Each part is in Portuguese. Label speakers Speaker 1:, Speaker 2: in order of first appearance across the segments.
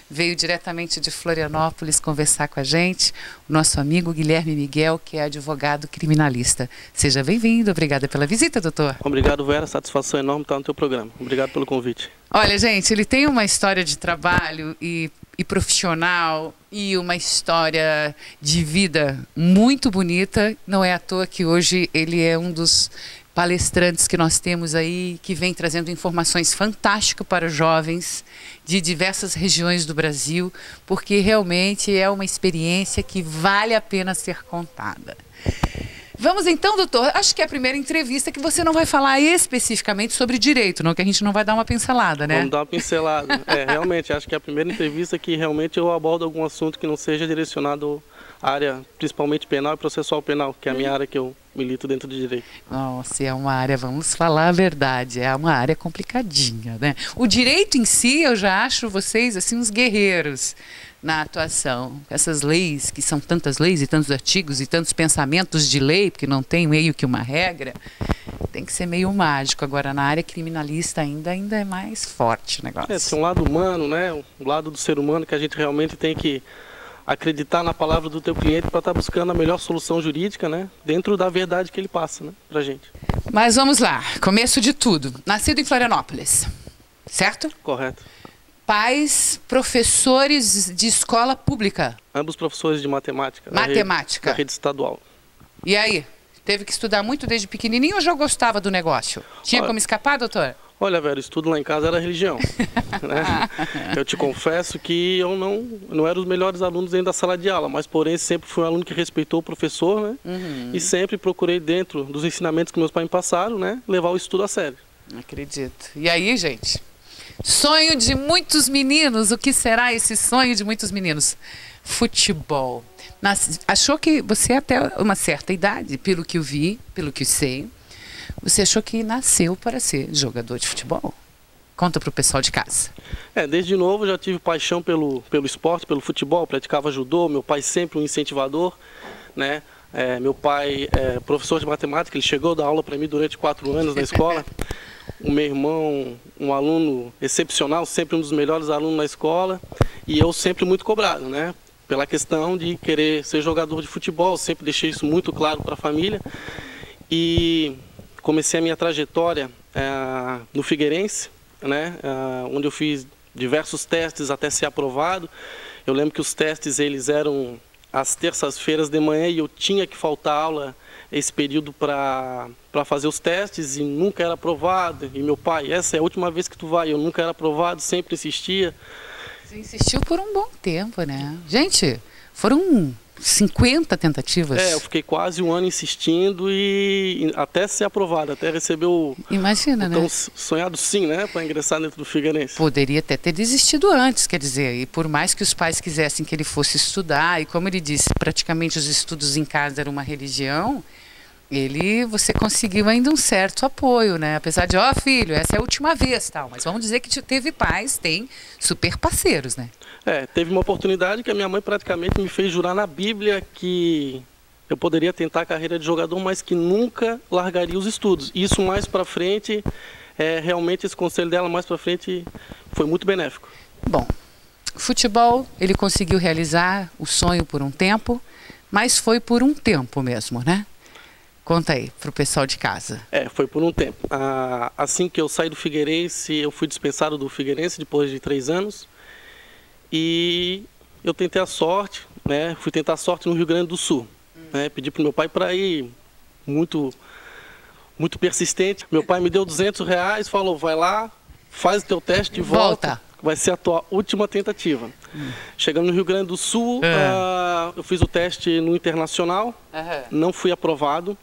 Speaker 1: veio diretamente de Florianópolis conversar com a gente, o nosso amigo Guilherme Miguel, que é advogado criminalista. Seja bem-vindo, obrigada pela visita, doutor.
Speaker 2: Obrigado, Vera, satisfação enorme estar no teu programa. Obrigado pelo convite.
Speaker 1: Olha, gente, ele tem uma história de trabalho e profissional e uma história de vida muito bonita. Não é à toa que hoje ele é um dos palestrantes que nós temos aí, que vem trazendo informações fantásticas para os jovens de diversas regiões do Brasil, porque realmente é uma experiência que vale a pena ser contada. Vamos então, doutor, acho que é a primeira entrevista que você não vai falar especificamente sobre direito, não, que a gente não vai dar uma pincelada, né?
Speaker 2: Vamos dar uma pincelada. Realmente, acho que é a primeira entrevista que realmente eu abordo algum assunto que não seja direcionado à área, principalmente penal e processual penal, que é a minha área que eu milito dentro do direito.
Speaker 1: Nossa, é uma área, vamos falar a verdade, é uma área complicadinha, né? O direito em si, eu já acho vocês, assim, uns guerreiros na atuação. Essas leis, que são tantas leis e tantos artigos e tantos pensamentos de lei, porque não tem meio que uma regra, tem que ser meio mágico. Agora, na área criminalista ainda é mais forte o negócio.
Speaker 2: Tem um lado humano, né? Um lado do ser humano que a gente realmente tem que acreditar na palavra do teu cliente para estar buscando a melhor solução jurídica, né? Dentro da verdade que ele passa, né? Pra gente.
Speaker 1: Mas vamos lá, começo de tudo. Nascido em Florianópolis, certo?
Speaker 2: Correto.
Speaker 1: Pais, professores de escola pública.
Speaker 2: Ambos professores de matemática.
Speaker 1: Matemática.
Speaker 2: Da rede estadual.
Speaker 1: E aí? Teve que estudar muito desde pequenininho ou já gostava do negócio? Tinha como escapar, doutor?
Speaker 2: Olha, velho, estudo lá em casa era religião. Né? Eu te confesso que eu não era os melhores alunos dentro da sala de aula, mas porém sempre fui um aluno que respeitou o professor, né? E sempre procurei, dentro dos ensinamentos que meus pais me passaram, né, levar o estudo a sério.
Speaker 1: Acredito. E aí, gente? Sonho de muitos meninos. O que será esse sonho de muitos meninos? Futebol. Achou que você até uma certa idade, pelo que eu vi, pelo que eu sei, você achou que nasceu para ser jogador de futebol? Conta para o pessoal de casa.
Speaker 2: Desde novo eu já tive paixão pelo esporte, pelo futebol, praticava judô, meu pai sempre um incentivador, né? Meu pai é professor de matemática, ele chegou a dar aula para mim durante 4 anos na escola. O meu irmão, um aluno excepcional, sempre um dos melhores alunos na escola, e eu sempre muito cobrado, né? Pela questão de querer ser jogador de futebol, sempre deixei isso muito claro para a família. E comecei a minha trajetória no Figueirense, né? Onde eu fiz diversos testes até ser aprovado. Eu lembro que os testes eles eram às terças-feiras de manhã e eu tinha que faltar aula esse período para fazer os testes e nunca era aprovado. E meu pai, essa é a última vez que tu vai, eu nunca era aprovado, sempre insistia.
Speaker 1: Você insistiu por um bom tempo, né? Gente, foram 50 tentativas.
Speaker 2: Eu fiquei quase 1 ano insistindo e até ser aprovado, até receber o tão sonhado sim, né, para ingressar dentro do Figueirense.
Speaker 1: Poderia até ter desistido antes, quer dizer, e por mais que os pais quisessem que ele fosse estudar, e como ele disse, praticamente os estudos em casa eram uma religião, você conseguiu ainda um certo apoio, né? Apesar de, filho, essa é a última vez, tal. Mas vamos dizer que teve pais, tem super parceiros, né?
Speaker 2: Teve uma oportunidade que a minha mãe praticamente me fez jurar na Bíblia que eu poderia tentar a carreira de jogador, mas que nunca largaria os estudos. Isso mais para frente, realmente esse conselho dela mais para frente foi muito benéfico.
Speaker 1: Bom, futebol, ele conseguiu realizar o sonho por um tempo, mas foi por um tempo mesmo, né? Conta aí para o pessoal de casa.
Speaker 2: Foi por um tempo. Assim que eu saí do Figueirense, eu fui dispensado do Figueirense depois de 3 anos. E eu tentei a sorte, né? Fui tentar a sorte no Rio Grande do Sul. Né? Pedi para o meu pai para ir, muito persistente. Meu pai me deu R$200, falou, vai lá, faz o teu teste e volta. Vai ser a tua última tentativa. Chegando no Rio Grande do Sul, eu fiz o teste no Internacional, não fui aprovado.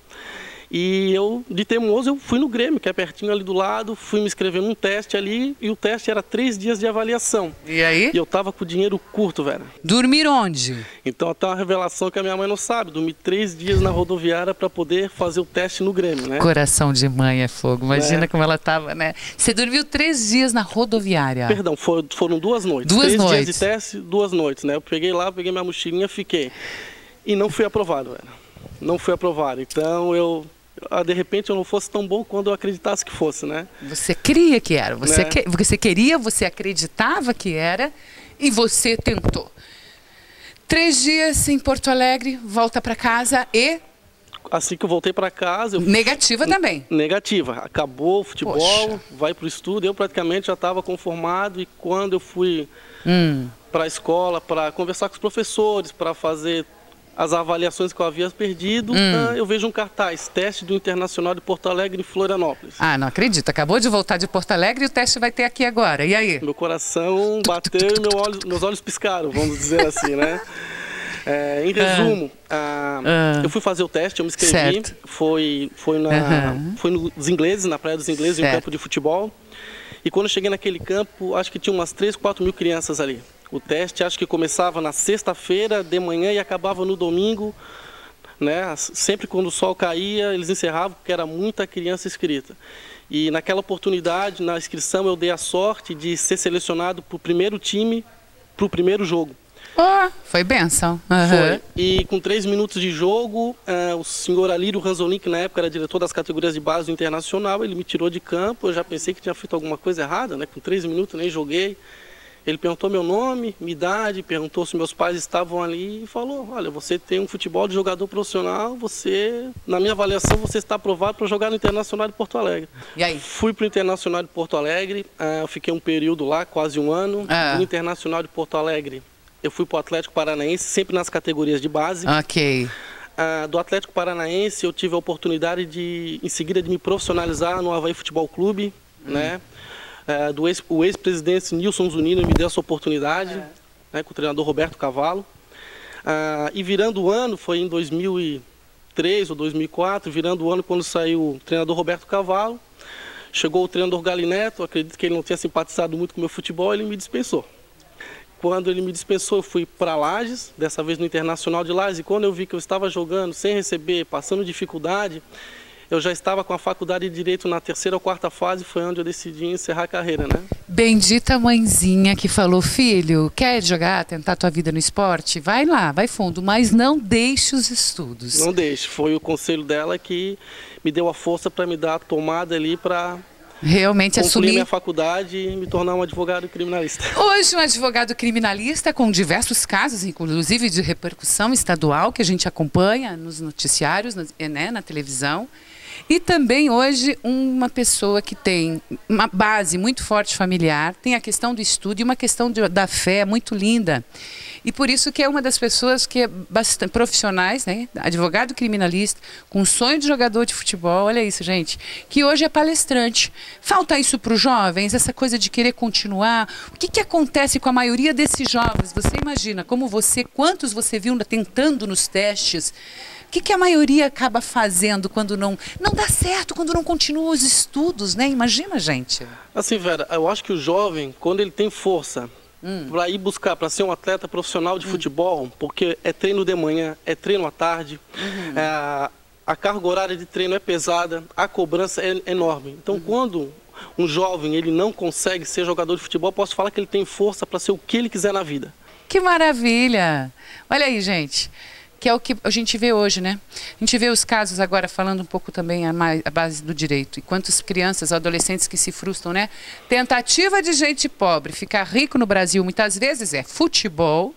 Speaker 2: E eu, de teimoso, eu fui no Grêmio, que é pertinho ali do lado, fui me inscrever num teste ali, e o teste era 3 dias de avaliação.
Speaker 1: E aí?
Speaker 2: E eu tava com o dinheiro curto, velho.
Speaker 1: Dormir onde?
Speaker 2: Então até uma revelação que a minha mãe não sabe, dormi 3 dias na rodoviária para poder fazer o teste no Grêmio, né?
Speaker 1: Coração de mãe é fogo, imagina como ela tava, né? Você dormiu 3 dias na rodoviária?
Speaker 2: Perdão, foram 2 noites.
Speaker 1: 2 noites?
Speaker 2: 3 dias de teste, 2 noites, né? Eu peguei lá, peguei minha mochilinha, fiquei. E não fui aprovado, velho. Não fui aprovado, então de repente eu não fosse tão bom quando eu acreditasse que fosse, né?
Speaker 1: Você queria que era, você queria, você acreditava que era, e você tentou. 3 dias em Porto Alegre, volta para casa e...
Speaker 2: Assim que eu voltei para casa...
Speaker 1: Negativa também.
Speaker 2: Negativa. Acabou o futebol, poxa, vai para o estudo. Eu praticamente já estava conformado e quando eu fui para a escola para conversar com os professores, para fazer as avaliações que eu havia perdido, eu vejo um cartaz, teste do Internacional de Porto Alegre em Florianópolis.
Speaker 1: Ah, não acredito. Acabou de voltar de Porto Alegre e o teste vai ter aqui agora. E aí?
Speaker 2: Meu coração bateu e meus olhos piscaram, vamos dizer assim, né? Em resumo, eu fui fazer o teste, eu me inscrevi, foi nos ingleses, na Praia dos Ingleses, em um campo de futebol. E quando eu cheguei naquele campo, acho que tinha umas 3, 4 mil crianças ali. O teste acho que começava na sexta-feira de manhã e acabava no domingo, né? Sempre quando o sol caía, eles encerravam, porque era muita criança inscrita. E naquela oportunidade, na inscrição, eu dei a sorte de ser selecionado para o primeiro time, para o primeiro jogo.
Speaker 1: Oh, foi bênção.
Speaker 2: Foi. E com 3 minutos de jogo, o senhor Alírio Ranzolin, que na época era diretor das categorias de base do Internacional, ele me tirou de campo. Eu já pensei que tinha feito alguma coisa errada, né? Com 3 minutos nem joguei. Ele perguntou meu nome, minha idade, perguntou se meus pais estavam ali e falou: olha, você tem um futebol de jogador profissional, você, na minha avaliação, você está aprovado para jogar no Internacional de Porto Alegre.
Speaker 1: E aí?
Speaker 2: Fui para o Internacional de Porto Alegre, eu fiquei um período lá, quase um ano. No Internacional de Porto Alegre, eu fui para o Atlético Paranaense, sempre nas categorias de base.
Speaker 1: Ok.
Speaker 2: Do Atlético Paranaense, eu tive a oportunidade de, em seguida, de me profissionalizar no Avaí Futebol Clube, né? O ex-presidente Nilson Zunino me deu essa oportunidade, né, com o treinador Roberto Cavallo. E virando o ano, foi em 2003 ou 2004, virando o ano quando saiu o treinador Roberto Cavallo, chegou o treinador Galineto, acredito que ele não tinha simpatizado muito com o meu futebol, ele me dispensou. Quando ele me dispensou, eu fui para Lages, dessa vez no Internacional de Lages, e quando eu vi que eu estava jogando sem receber, passando dificuldade, eu já estava com a faculdade de Direito na 3ª ou 4ª fase, foi onde eu decidi encerrar a carreira, né?
Speaker 1: Bendita mãezinha que falou: filho, quer jogar, tentar tua vida no esporte? Vai lá, vai fundo, mas não deixe os estudos.
Speaker 2: Não deixe, foi o conselho dela que me deu a força para me dar a tomada ali para...
Speaker 1: realmente assumir
Speaker 2: minha faculdade e me tornar um advogado criminalista.
Speaker 1: Hoje um advogado criminalista com diversos casos, inclusive de repercussão estadual, que a gente acompanha nos noticiários, né, na televisão. E também hoje uma pessoa que tem uma base muito forte familiar, tem a questão do estudo e uma questão da fé muito linda. E por isso que é uma das pessoas que é bastante profissionais, né? Advogado criminalista, com sonho de jogador de futebol, olha isso, gente, que hoje é palestrante. Falta isso para os jovens, essa coisa de querer continuar. O que acontece com a maioria desses jovens? Você imagina, quantos você viu tentando nos testes? O que a maioria acaba fazendo quando não dá certo, quando não continua os estudos, né? Imagina, gente.
Speaker 2: Assim, Vera, eu acho que o jovem, quando ele tem força para ir buscar, para ser um atleta profissional de futebol, porque é treino de manhã, é treino à tarde, a carga horária de treino é pesada, a cobrança é enorme. Então, quando um jovem ele não consegue ser jogador de futebol, posso falar que ele tem força para ser o que ele quiser na vida.
Speaker 1: Que maravilha! Olha aí, gente. Que é o que a gente vê hoje, né? A gente vê os casos agora, falando um pouco também a base do direito. E quantas crianças, adolescentes que se frustram, né? Tentativa de gente pobre ficar rico no Brasil, muitas vezes, é futebol,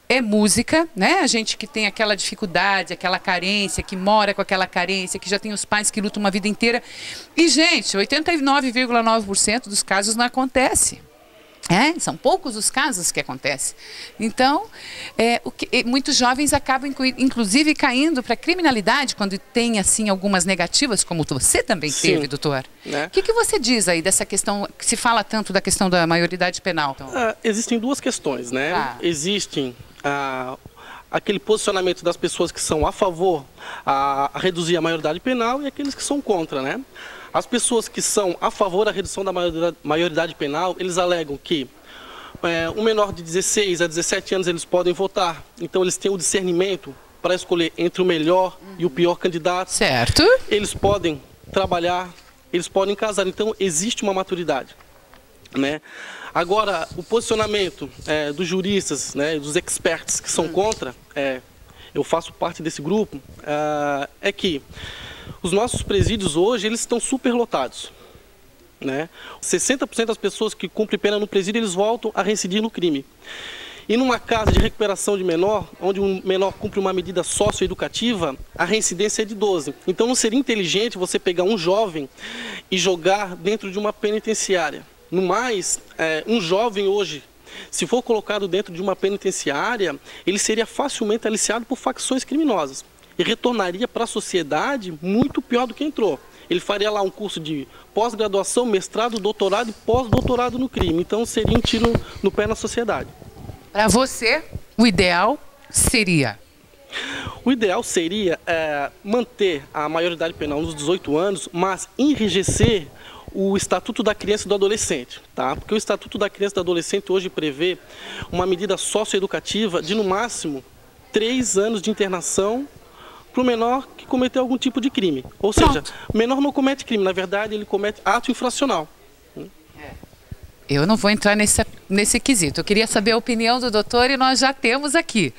Speaker 1: é música, né? A gente que tem aquela dificuldade, aquela carência, que mora com aquela carência, que já tem os pais que lutam uma vida inteira. E, gente, 89,9% dos casos não acontece. São poucos os casos que acontecem. Então, muitos jovens acabam, inclusive, caindo para a criminalidade quando tem, assim, algumas negativas, como você também teve, doutor. O que você diz aí dessa questão, que se fala tanto da questão da maioridade penal? Então,
Speaker 2: existem duas questões, né? Existem aquele posicionamento das pessoas que são a favor a reduzir a maioridade penal e aqueles que são contra, né? As pessoas que são a favor da redução da maioridade penal, eles alegam que um menor de 16 a 17 anos eles podem votar, então eles têm o discernimento para escolher entre o melhor e o pior candidato.
Speaker 1: Certo.
Speaker 2: Eles podem trabalhar, eles podem casar, então existe uma maturidade, né? Agora, o posicionamento dos juristas, né, dos experts que são contra, eu faço parte desse grupo, é que os nossos presídios hoje, eles estão superlotados. né? 60% das pessoas que cumprem pena no presídio, eles voltam a reincidir no crime. E numa casa de recuperação de menor, onde um menor cumpre uma medida socioeducativa, a reincidência é de 12. Então não seria inteligente você pegar um jovem e jogar dentro de uma penitenciária. No mais, um jovem hoje, se for colocado dentro de uma penitenciária, ele seria facilmente aliciado por facções criminosas e retornaria para a sociedade muito pior do que entrou. Ele faria lá um curso de pós-graduação, mestrado, doutorado e pós-doutorado no crime. Então seria um tiro no pé na sociedade.
Speaker 1: Para você, o ideal seria?
Speaker 2: O ideal seria manter a maioridade penal nos 18 anos, mas enrijecer o Estatuto da Criança e do Adolescente, tá? Porque o Estatuto da Criança e do Adolescente hoje prevê uma medida socioeducativa de, no máximo, 3 anos de internação para o menor que cometeu algum tipo de crime. Ou seja, o menor não comete crime, na verdade ele comete ato infracional.
Speaker 1: Eu não vou entrar nesse quesito. Eu queria saber a opinião do doutor e nós já temos aqui.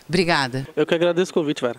Speaker 1: Obrigada.
Speaker 2: Eu que agradeço o convite, Vera.